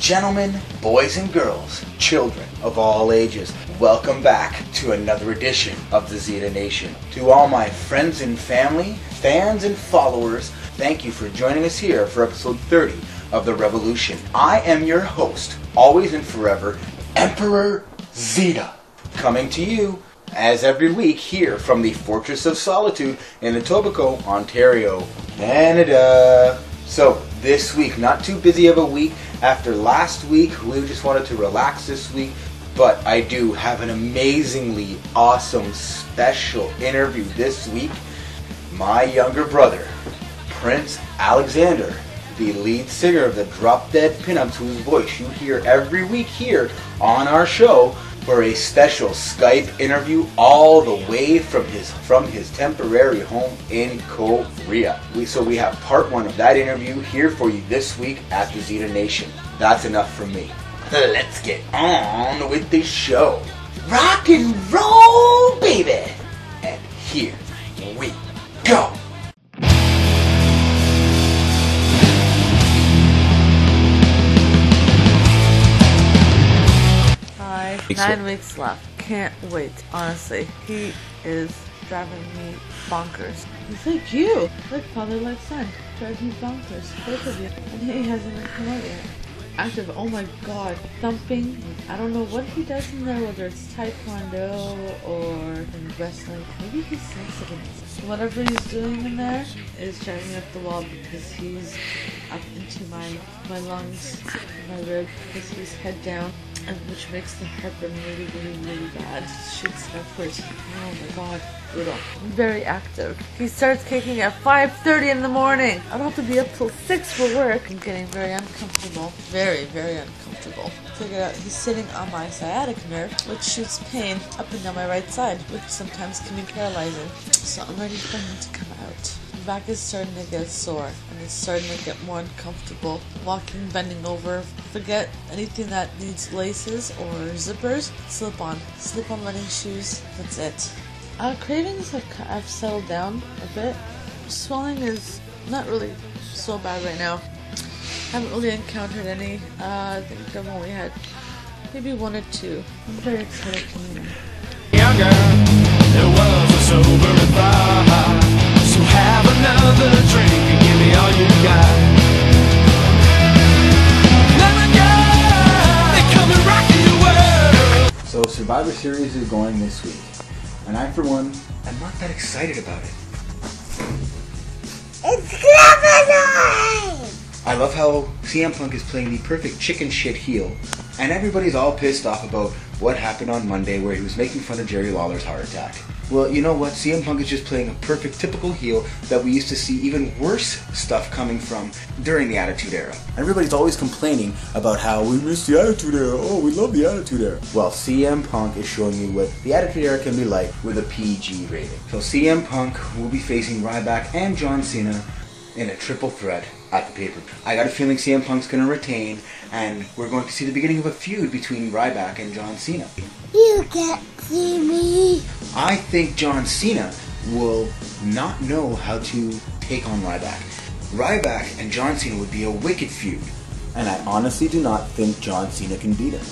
gentlemen, boys and girls, children of all ages, welcome back to another edition of the Zita Nation. To all my friends and family, fans and followers, thank you for joining us here for episode 30 of The Revolution. I am your host, always and forever, Emperor Zita, coming to you as every week here from the Fortress of Solitude in Etobicoke, Ontario, Canada. So this week, not too busy of a week. After last week, we just wanted to relax this week, but I do have an amazingly awesome special interview this week. My younger brother, Prince Alexander, the lead singer of the Drop Dead Pinups, whose voice you hear every week here on our show, for a special Skype interview all the way from his temporary home in Korea. So we have part one of that interview here for you this week at the Zita Nation. That's enough from me. Let's get on with the show. Rock and roll, baby! And here we go. Hi. 9 weeks left. Can't wait. Honestly, he is driving me bonkers. He's like you. Like father, like son. Drives me bonkers. Both of you. And he hasn't even come out yet. Active, oh my god, thumping. I don't know what he does in there, whether it's taekwondo or in wrestling. Maybe he's sensitive. Whatever he's doing in there is driving me up the wall because he's up into my lungs, my rib, because he's head down, and which makes the heartburn really, really, really bad. Shoots upwards. Oh my god, brutal. Very active. He starts kicking at 5:30 in the morning. I don't have to be up till 6 for work. I'm getting very uncomfortable. Very, very uncomfortable. Figured out he's sitting on my sciatic nerve, which shoots pain up and down my right side, which sometimes can be paralyzing. So I'm ready for him to come out. My back is starting to get sore, and it's starting to get more uncomfortable. Walking, bending over, forget anything that needs laces or zippers. Slip on running shoes. That's it. Cravings have settled down a bit. Swelling is not really so bad right now. Haven't really encountered any. I think I've only had maybe 1 or 2. I'm very excited to meet him. Younger, there was a sober thought. So have another drink and give me all you got. Let me go, they come and rock the world. So Survivor Series is going this week, and I, for one, am not that excited about it. It's criminal! I love how CM Punk is playing the perfect chicken shit heel, and everybody's all pissed off about what happened on Monday where he was making fun of Jerry Lawler's heart attack. Well, you know what? CM Punk is just playing a perfect typical heel that we used to see even worse stuff coming from during the Attitude Era. Everybody's always complaining about how we missed the Attitude Era. Oh, we love the Attitude Era. Well, CM Punk is showing you what the Attitude Era can be like with a PG rating. So CM Punk will be facing Ryback and John Cena in a triple threat at the pay-per-view. I got a feeling CM Punk's going to retain, and we're going to see the beginning of a feud between Ryback and John Cena. You can't see me. I think John Cena will not know how to take on Ryback. Ryback and John Cena would be a wicked feud, and I honestly do not think John Cena can beat him.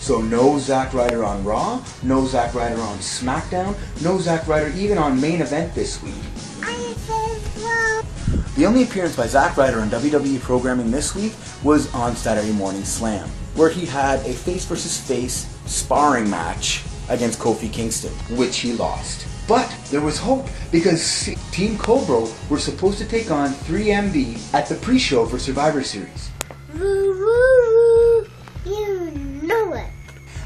So no Zack Ryder on Raw, no Zack Ryder on SmackDown, no Zack Ryder even on Main Event this week. The only appearance by Zack Ryder on WWE programming this week was on Saturday Morning Slam, where he had a face versus face sparring match against Kofi Kingston, which he lost. But there was hope, because Team Cobra were supposed to take on 3MB at the pre-show for Survivor Series. Woo, woo, woo. You know it.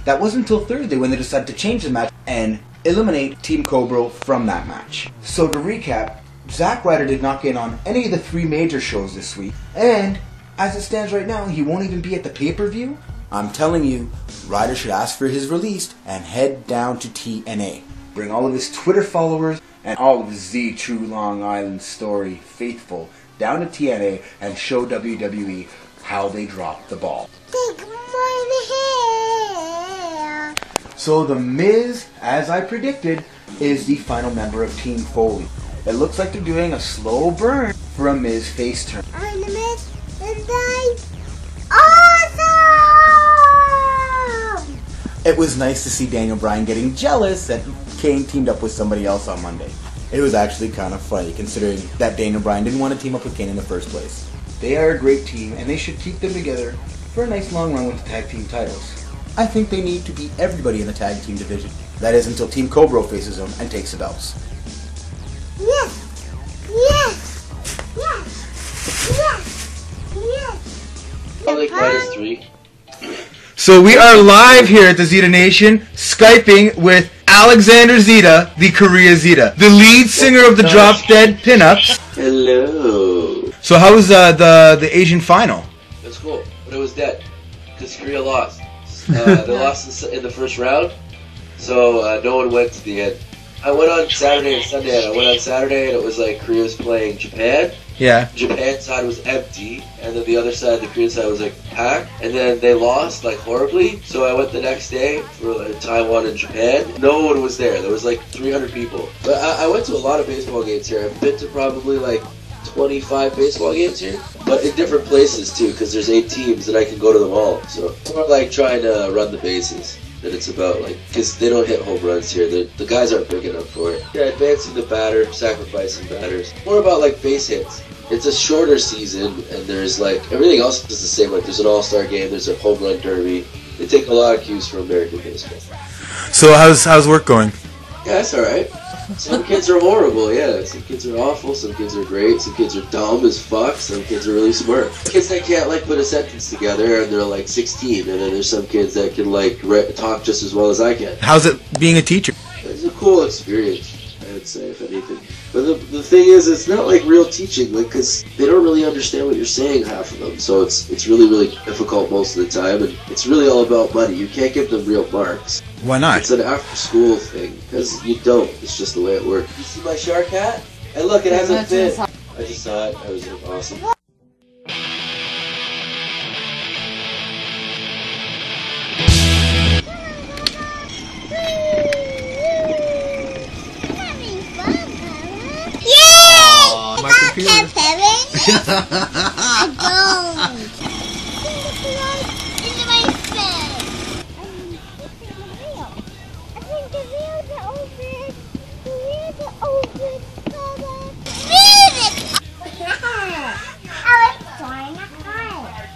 That wasn't until Thursday when they decided to change the match and eliminate Team Cobra from that match. So to recap, Zack Ryder did not get on any of the 3 major shows this week, and as it stands right now, he won't even be at the pay-per-view. I'm telling you, Ryder should ask for his release and head down to TNA. Bring all of his Twitter followers and all of his Z True Long Island Story faithful down to TNA and show WWE how they dropped the ball. Take my hair. So The Miz, as I predicted, is the final member of Team Foley. It looks like they're doing a slow burn for a Miz face turn. I'm the Miz, and I awesome! It was nice to see Daniel Bryan getting jealous that Kane teamed up with somebody else on Monday. It was actually kind of funny considering that Daniel Bryan didn't want to team up with Kane in the first place. They are a great team and they should keep them together for a nice long run with the tag team titles. I think they need to beat everybody in the tag team division. That is until Team Cobra faces them and takes the belts. Yes! Yes! Yes! Yes! Yes! Public -3. So we are live here at the Zita Nation, Skyping with Alexander Zita, the Korea Zita, the lead singer of the Drop Dead Pinups. Hello. So how was the Asian final? It was cool, but it was dead because Korea lost. They lost in the first round, so no one went to the end. I went on Saturday and Sunday, and I went on Saturday, and it was like Korea was playing Japan. Yeah. Japan's side was empty, and then the other side, the Korean side, was like packed. And then they lost like horribly. So I went the next day for like, Taiwan and Japan. No one was there. There was like 300 people. But I went to a lot of baseball games here. I've been to probably like 25 baseball games here, but in different places too, because there's 8 teams and I can go to them all. So it's more like trying to run the bases than it's about like, because they don't hit home runs here. The guys aren't big enough for it. Yeah, advancing the batter, sacrificing batters. More about like base hits. It's a shorter season, and there's like everything else is the same. Like there's an all-star game, there's a home run derby. They take a lot of cues from American baseball. So how's work going? Yeah, it's all right. Some kids are horrible, yeah. Some kids are awful, some kids are great, some kids are dumb as fuck, some kids are really smart. Kids that can't like put a sentence together and they're like 16, and then there's some kids that can like talk just as well as I can. How's it being a teacher? It's a cool experience, I would say, if anything. But the thing is, it's not like real teaching, like, because they don't really understand what you're saying, half of them. So it's really, really difficult most of the time, and it's really all about money. You can't give them real marks. Why not? It's an after-school thing, because you don't. It's just the way it works. You see my shark hat? And look, it has a fin. I just saw it. I was like, awesome. I don't. Into my face. I think the wheels are open. The wheels are open. Music. I was trying to hide.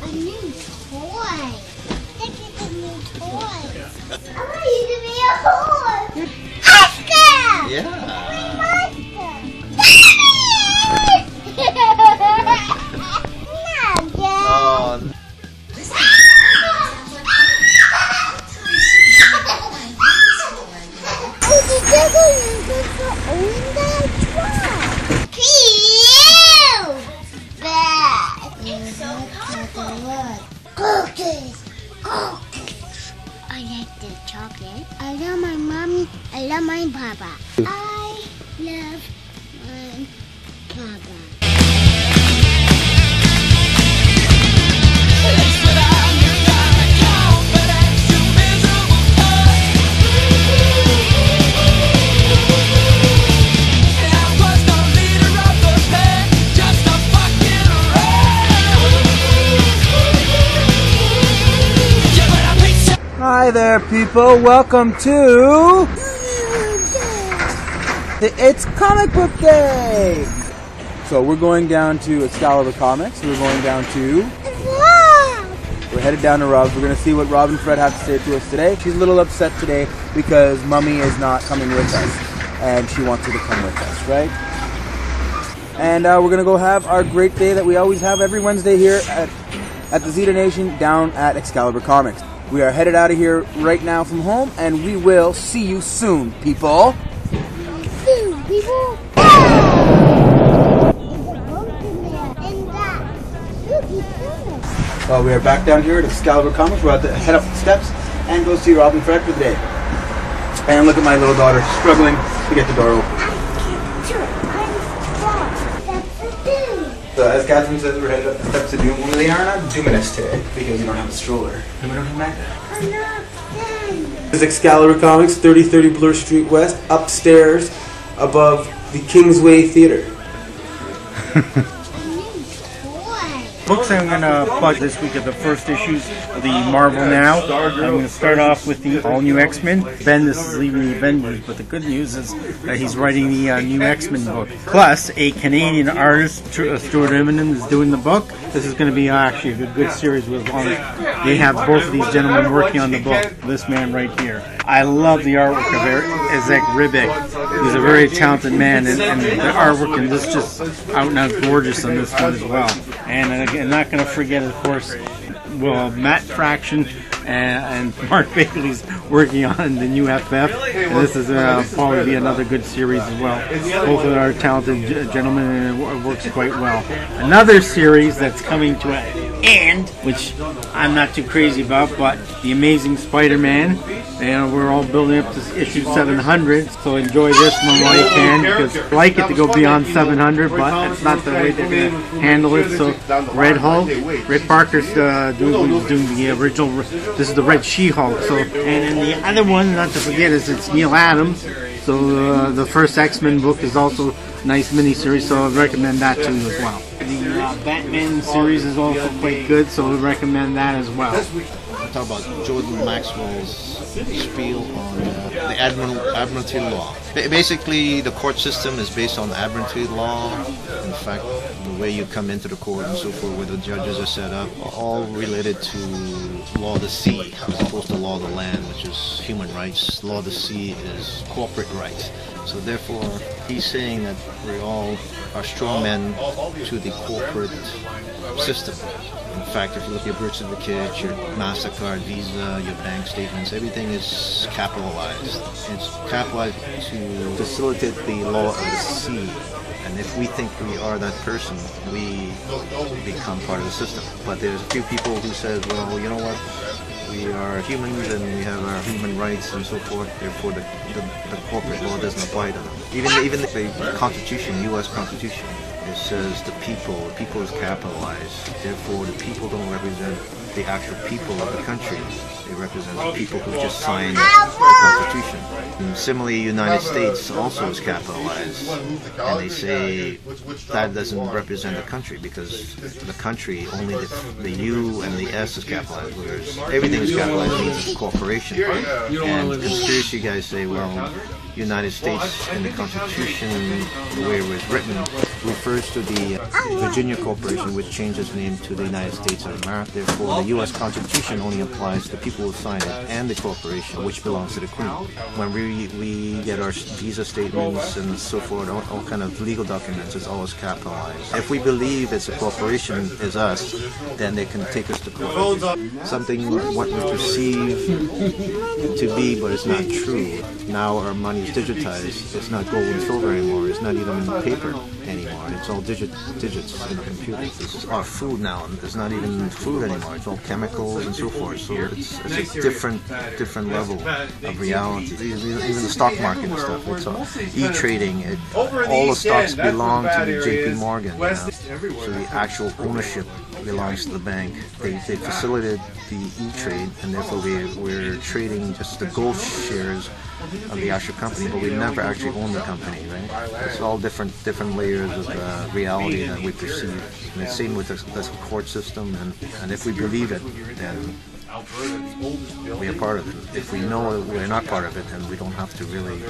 A new toy. Look at the new toy. I want you to be a horse. Oscar. Yeah. No, Cookies! I like the chocolate. I love my mommy. I love my papa. I love my papa. Hi there, people. Welcome to It's Comic Book Day. So we're going down to Excalibur Comics. We're going down to. We're headed down to Rob's. We're going to see what Rob and Fred have to say to us today. She's a little upset today because Mummy is not coming with us, and she wants her to come with us, right? And we're going to go have our great day that we always have every Wednesday here at the Zita Nation down at Excalibur Comics. We are headed out of here right now from home, and we will see you soon, people. Soon, people. Well, we are back down here at Excalibur Comics. We're about to head up the steps and go see Rob and Fred for the day. And look at my little daughter struggling to get the door open. So as Catherine says, we're headed up the steps to Doom. Well, they are not dooming us today because we don't have a stroller and we don't have Magda. This is Excalibur Comics, 3030 Bloor Street West, upstairs above the Kingsway Theater. Books I'm going to plug this week are the first issues of the Marvel Now. I'm going to start off with the all-new X-Men. Bendis is leaving the Avengers, but the good news is that he's writing the new X-Men book. Plus, a Canadian artist, Stuart Eminem, is doing the book. This is going to be actually a good series as long as they have both of these gentlemen working on the book. This man right here. I love the artwork of Ezek Ribic. He's a very talented man, and the artwork in this just out and out gorgeous on this one as well. And again, not going to forget, of course, well, Matt Fraction and Mark Bailey's working on the new FF. And this is probably be another good series as well. Both of our talented gentlemen, and it works quite well. Another series that's coming to an end, which I'm not too crazy about, but The Amazing Spider-Man. And we're all building up to issue 700, so enjoy this one while you can, because I'd like it to go beyond 700, but that's not the way they're going to handle it. So Red Hulk, Rick Parker's doing the original. This is the Red She-Hulk. So, and then the other one, not to forget, is it's Neil Adams. So the first X-Men book is also a nice miniseries, so I'd recommend that too as well. The Batman series is also quite good, so we recommend that as well. I'll talk about Jordan Maxwell's spiel on the Admiralty law. Basically, the court system is based on Admiralty law. In fact, the way you come into the court and so forth, where the judges are set up, all related to law of the sea, as opposed to law of the land, which is human rights. Law of the sea is corporate rights. So therefore, he's saying that we all are strongmen to the corporate system. In fact, if you look at your birth certificate, your MasterCard, Visa, your bank statements, everything is capitalized. It's capitalized to facilitate the law of the sea. And if we think we are that person, we become part of the system. But there's a few people who says, well, you know what? We are humans and we have our human rights and so forth. Therefore, the corporate law doesn't apply to them. Even the Constitution, U.S. Constitution, it says the people is capitalized. Therefore, the people don't represent the actual people of the country. They represent the people who just signed the Constitution. And similarly, the United States also is capitalized. And they say that doesn't represent the country, because the country, only the U and the S is capitalized, whereas everything is capitalized means it's a corporation. And conspiracy guys say, well, United States in the Constitution, the way it was written, refers to the Virginia Corporation, which changed its name to the United States of America. Therefore, the U.S. Constitution only applies to the people who sign it and the corporation, which belongs to the Queen. When we get our visa statements and so forth, all kind of legal documents, it's always capitalized. If we believe it's a corporation is us, then they can take us to court. Something what we perceive to be, but it's not true. Now our money is digitized. It's not gold and silver anymore. It's not even paper anymore. It's all digits in a computer. This is our food now. It's not even food anymore. It's all chemicals and so forth. So it's a different level of reality. Even the stock market and stuff. It's all e-trading. All the stocks belong to J.P. Morgan. You know? So the actual ownership belongs to the bank. They facilitated the e-trade, and therefore we're trading just the gold shares of the actual company, but we never actually own the company, right? It's all different layers of reality that we perceive. And the same with the court system, and if we believe it, then we are part of it. If we know we're not part of it, then we don't have to really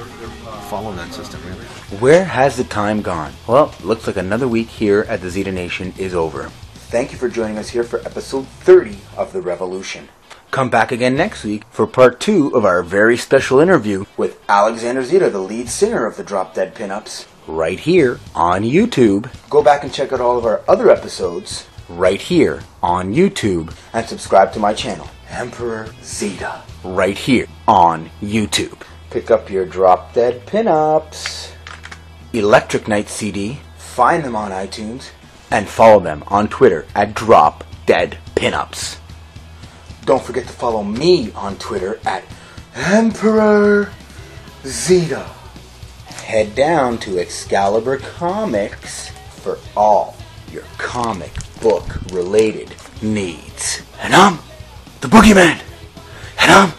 follow that system, really. Where has the time gone? Well, looks like another week here at the Zita Nation is over. Thank you for joining us here for episode 30 of The Revolution. Come back again next week for part 2 of our very special interview with Alexander Zita, the lead singer of the Drop Dead Pinups, right here on YouTube. Go back and check out all of our other episodes right here on YouTube, and subscribe to my channel, Emperor Zita, right here on YouTube. Pick up your Drop Dead Pinups, Electric Night CD, find them on iTunes, and follow them on Twitter at Drop Dead Pinups. Don't forget to follow me on Twitter at Emperor Zita. Head down to Excalibur Comics for all your comic book related needs. And I'm the Boogeyman. And I'm